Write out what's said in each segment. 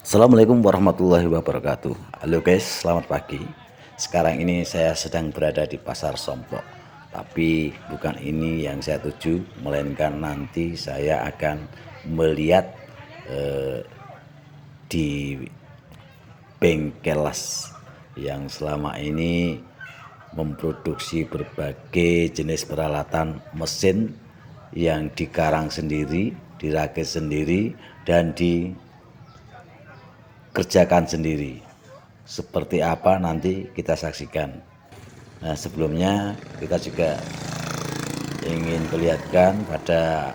Assalamualaikum warahmatullahi wabarakatuh. Halo guys, selamat pagi. Sekarang ini saya sedang berada di Pasar Sompok. Tapi bukan ini yang saya tuju, melainkan nanti saya akan melihat di Bengkelas yang selama ini memproduksi berbagai jenis peralatan mesin yang dikarang sendiri, dirakit sendiri, dan dikerjakan sendiri. Seperti apa nanti kita saksikan. Nah, sebelumnya kita juga ingin perlihatkan pada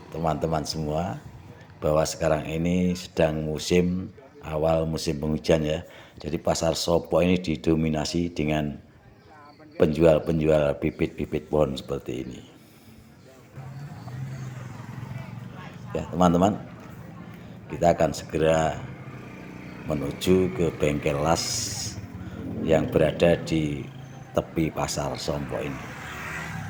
teman-teman semua bahwa sekarang ini sedang awal musim penghujan ya. Jadi pasar Sompok ini didominasi dengan penjual-penjual bibit-bibit pohon seperti ini. Ya, teman-teman, kita akan segera menuju ke bengkel las yang berada di tepi pasar Sompok ini.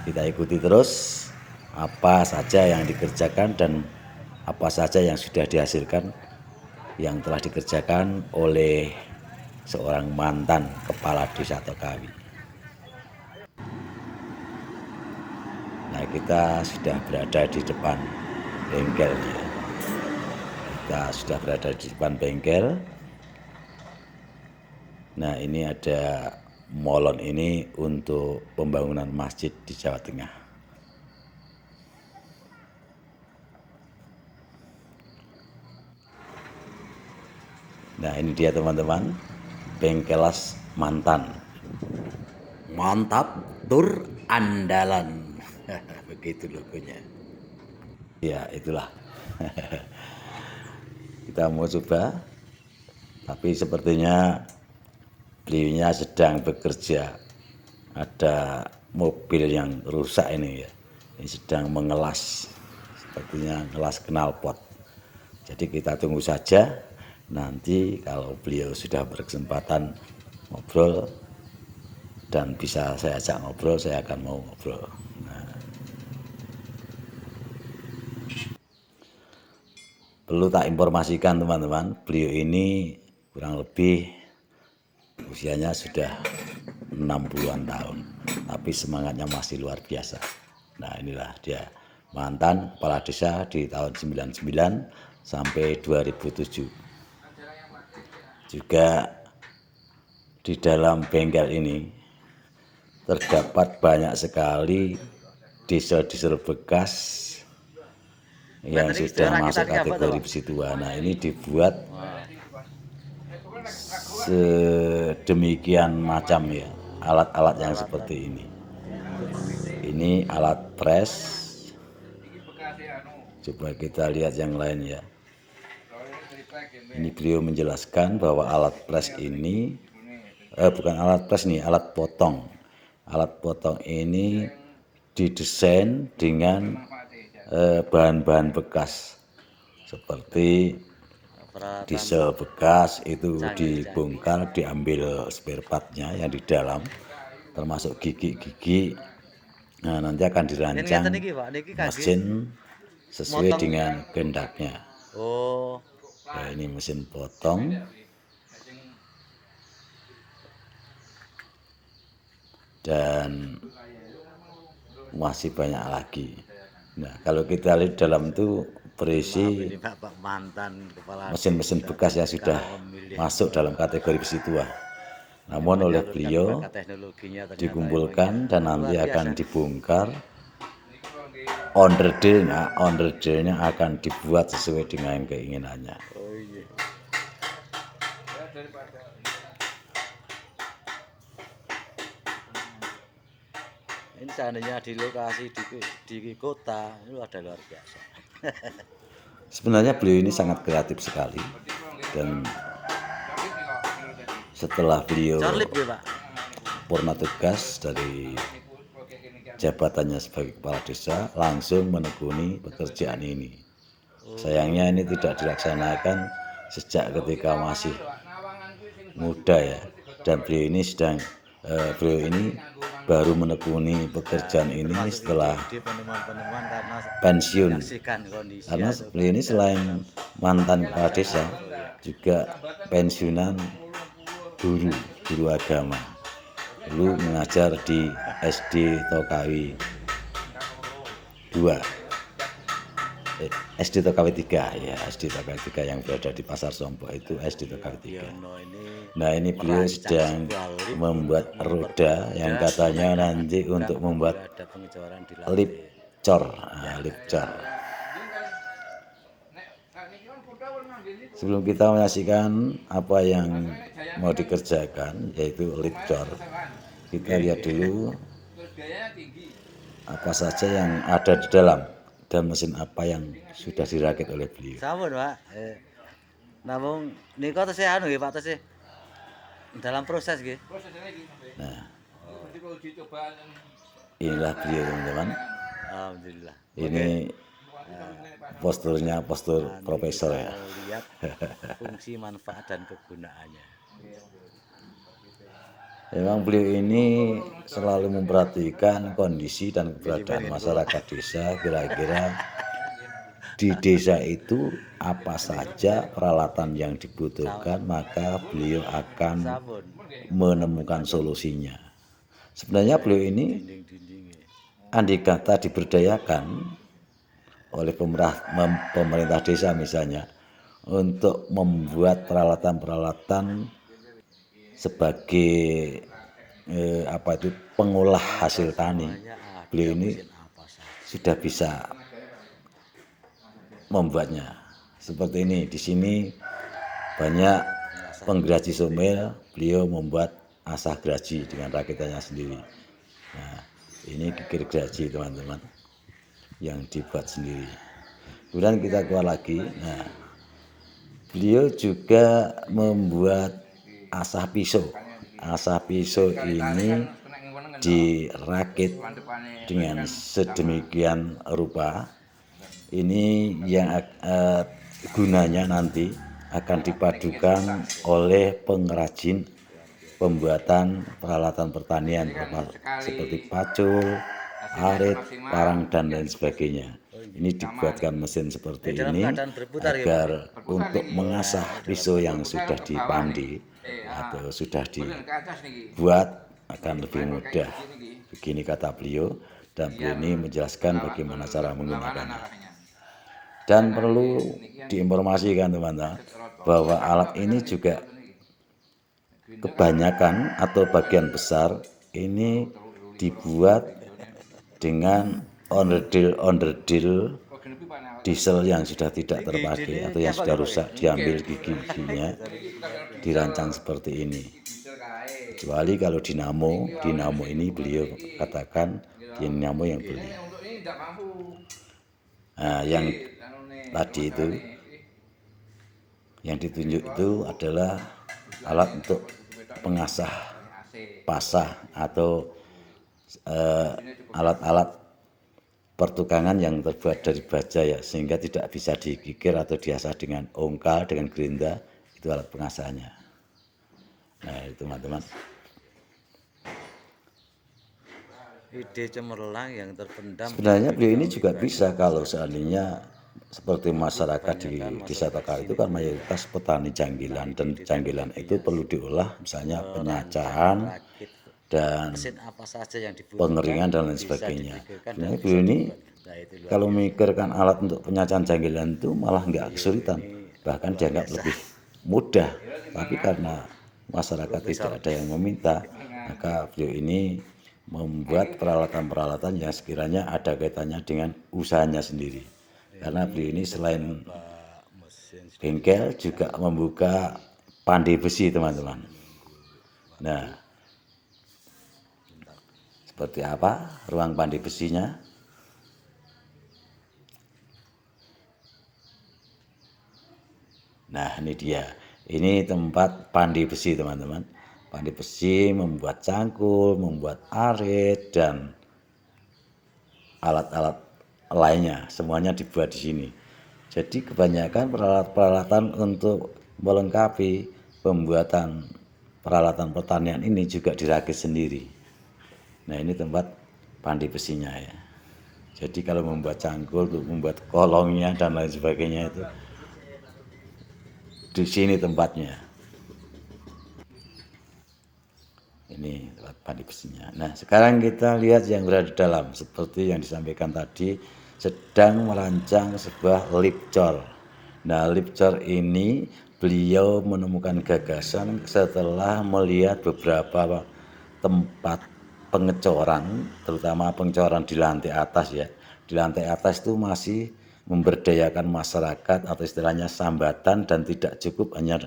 Kita ikuti terus apa saja yang dikerjakan dan apa saja yang sudah dihasilkan yang telah dikerjakan oleh seorang mantan kepala desa Tokawi. Nah, kita sudah berada di depan bengkelnya. Kita sudah berada di depan bengkel. Nah, ini ada molon ini untuk pembangunan masjid di Jawa Tengah. Nah, ini dia teman-teman, Bengkelas mantan. Mantap tur andalan. Begitu logonya. Ya, itulah. Kita mau coba, tapi sepertinya beliaunya sedang bekerja. Ada mobil yang rusak ini ya. Ini sedang mengelas, sepertinya ngelas knalpot. Jadi kita tunggu saja. Nanti kalau beliau sudah berkesempatan ngobrol dan bisa saya ajak ngobrol, saya akan mau ngobrol. Nah, perlu tak informasikan teman-teman, beliau ini kurang lebih usianya sudah 60-an tahun, tapi semangatnya masih luar biasa. Nah, inilah dia mantan kepala desa di tahun 99 sampai 2007. Juga di dalam bengkel ini terdapat banyak sekali diesel-diesel bekas yang sudah masuk kategori besi tua. Nah, ini dibuat sedemikian macam ya, alat-alat yang seperti ini. Ini alat press. Coba kita lihat yang lain ya. Ini beliau menjelaskan bahwa alat press ini bukan alat press nih, alat potong. Alat potong ini didesain dengan bahan-bahan bekas seperti diesel bekas itu dibongkar, diambil spare partnya yang di dalam, termasuk gigi-gigi. Nah, nanti akan dirancang mesin sesuai dengan kehendaknya. Oh, Nah, ini mesin potong. Dan masih banyak lagi. Nah, kalau kita lihat dalam itu berisi ini Bapak mantan kepala mesin-mesin bekas yang sudah masuk dalam kategori besi tua. Namun oleh beliau dikumpulkan dan nanti akan dibongkar. Onderdilnya akan dibuat sesuai dengan keinginannya. Oh iya. Ini seandainya di lokasi di kota itu ada luar biasa. Sebenarnya beliau ini sangat kreatif sekali, dan setelah beliau Corlip ya Pak. purna tugas dari jabatannya sebagai kepala desa, langsung menekuni pekerjaan ini. Sayangnya ini tidak dilaksanakan sejak ketika masih muda ya, dan beliau ini baru menekuni pekerjaan ini setelah pensiun. Karena beliau ini selain mantan kepala desa juga pensiunan guru agama. Dulu mengajar di SD Tokawi 2, SD Tokawi 3 ya, SD Tokawi 3 yang berada di Pasar Sompo itu SD Tokawi 3. Nah ini beliau sedang membuat roda yang katanya nanti untuk membuat lip cor. Sebelum kita menyaksikan apa yang mau dikerjakan yaitu lip cor, kita lihat dulu apa saja yang ada di dalam dan mesin apa yang sudah dirakit oleh beliau. Sampun, Pak. Namun nika tesih anu nggih Pak tesih dalam proses nggih. Nah, inilah beliau teman-teman. Alhamdulillah. Ini posturnya postur profesor ya. Lihat fungsi, manfaat dan kegunaannya. Memang beliau ini selalu memperhatikan kondisi dan keberadaan masyarakat desa. Kira-kira di desa itu apa saja peralatan yang dibutuhkan, maka beliau akan menemukan solusinya. Sebenarnya beliau ini andai kata diberdayakan oleh pemerintah desa misalnya untuk membuat peralatan-peralatan sebagai pengolah hasil tani, beliau ini sudah bisa membuatnya. Seperti ini, di sini banyak penggergaji somel, beliau membuat asah geraji dengan rakitannya sendiri. Nah, ini kikir geraji teman-teman yang dibuat sendiri. Kemudian kita keluar lagi. Nah, beliau juga membuat asah pisau. Asah pisau ini dirakit dengan sedemikian rupa. Ini yang gunanya nanti akan dipadukan oleh pengrajin pembuatan peralatan pertanian seperti pacul, arit, parang dan lain sebagainya. Ini dibuatkan mesin seperti ini agar untuk mengasah pisau yang sudah dipandi atau sudah dibuat akan lebih mudah. Begini kata beliau, dan beliau ini menjelaskan bagaimana cara menggunakannya. Dan perlu diinformasikan teman-teman bahwa alat ini juga kebanyakan atau bagian besar ini dibuat dengan onderdil diesel yang sudah tidak terpakai atau yang sudah rusak, diambil gigi-giginya, dirancang seperti ini. Kecuali kalau dinamo ini beliau katakan dinamo yang beli. Nah, yang tadi itu yang ditunjuk itu adalah alat untuk pengasah pasah atau alat-alat pertukangan yang terbuat dari baja ya, sehingga tidak bisa dikikir atau diasah dengan ongkal, dengan gerinda. Itu alat pengasahnya. Nah, itu teman-teman. Ide cemerlang yang terpendam. Sebenarnya beliau ini juga bisa kalau seandainya seperti masyarakat di desa Tokawi itu kan mayoritas petani janggilan, dan janggilan itu perlu diolah, misalnya penyacahan dan pengeringan dan lain sebagainya. Sebenarnya beliau ini kalau memikirkan alat untuk penyacahan janggilan itu malah nggak kesulitan, bahkan dianggap lebih mudah. Tapi karena masyarakat tidak ada yang meminta, maka beliau ini membuat peralatan-peralatan yang sekiranya ada kaitannya dengan usahanya sendiri. Karena beliau ini selain bengkel juga membuka pandai besi teman-teman. Nah, seperti apa ruang pandai besinya? Nah, ini dia. Ini tempat pandai besi teman-teman. Pandai besi membuat cangkul, membuat arit dan alat-alat lainnya, semuanya dibuat di sini. Jadi kebanyakan peralatan untuk melengkapi pembuatan peralatan pertanian ini juga dirakit sendiri. Nah, ini tempat pandai besinya ya. Jadi kalau membuat cangkul, membuat kolongnya dan lain sebagainya itu di sini tempatnya. Ini tempat mandi bersihnya. Nah, sekarang kita lihat yang berada di dalam. Seperti yang disampaikan tadi, sedang merancang sebuah lift cor. Nah, lift cor ini beliau menemukan gagasan setelah melihat beberapa tempat pengecoran, terutama pengecoran di lantai atas ya. Di lantai atas itu masih memberdayakan masyarakat atau istilahnya sambatan, dan tidak cukup hanya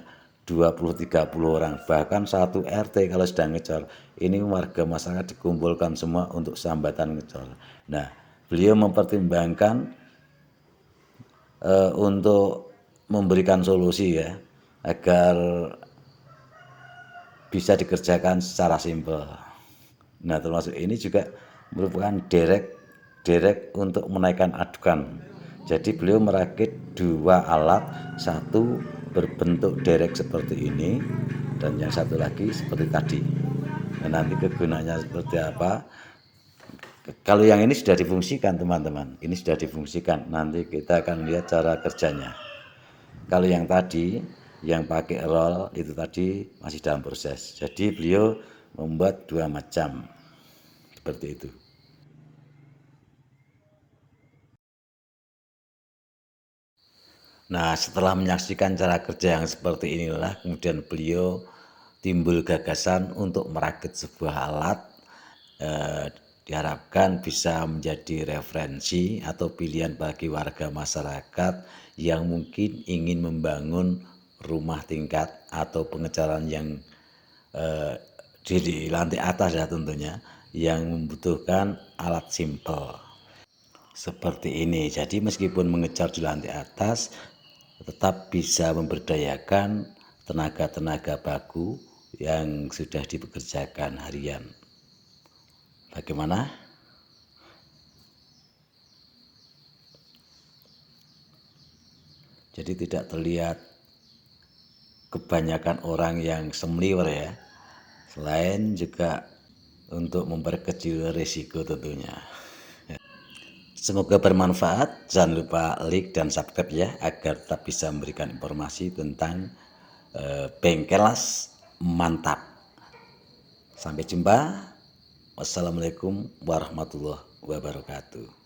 20-30 orang, bahkan satu RT kalau sedang ngecor ini warga masyarakat dikumpulkan semua untuk sambatan ngecor. Nah, beliau mempertimbangkan untuk memberikan solusi ya, agar bisa dikerjakan secara simpel. Nah, termasuk ini juga merupakan derek untuk menaikkan adukan. Jadi beliau merakit dua alat, satu berbentuk derek seperti ini dan yang satu lagi seperti tadi. Nah, nanti kegunaannya seperti apa? Kalau yang ini sudah difungsikan teman-teman, ini sudah difungsikan. Nanti kita akan lihat cara kerjanya. Kalau yang tadi, yang pakai roll itu tadi masih dalam proses. Jadi beliau membuat dua macam seperti itu. Nah, setelah menyaksikan cara kerja yang seperti inilah, kemudian beliau timbul gagasan untuk merakit sebuah alat. Diharapkan bisa menjadi referensi atau pilihan bagi warga masyarakat yang mungkin ingin membangun rumah tingkat atau pengecoran yang di lantai atas ya tentunya, yang membutuhkan alat simpel seperti ini. Jadi meskipun mengecor di lantai atas, tetap bisa memberdayakan tenaga-tenaga baku yang sudah dipekerjakan harian. Bagaimana? Jadi tidak terlihat kebanyakan orang yang semliwer ya. Selain juga untuk memperkecil risiko tentunya. Semoga bermanfaat. Jangan lupa like dan subscribe ya, agar tetap bisa memberikan informasi tentang Bengkelas Mantap. Sampai jumpa. Wassalamualaikum warahmatullahi wabarakatuh.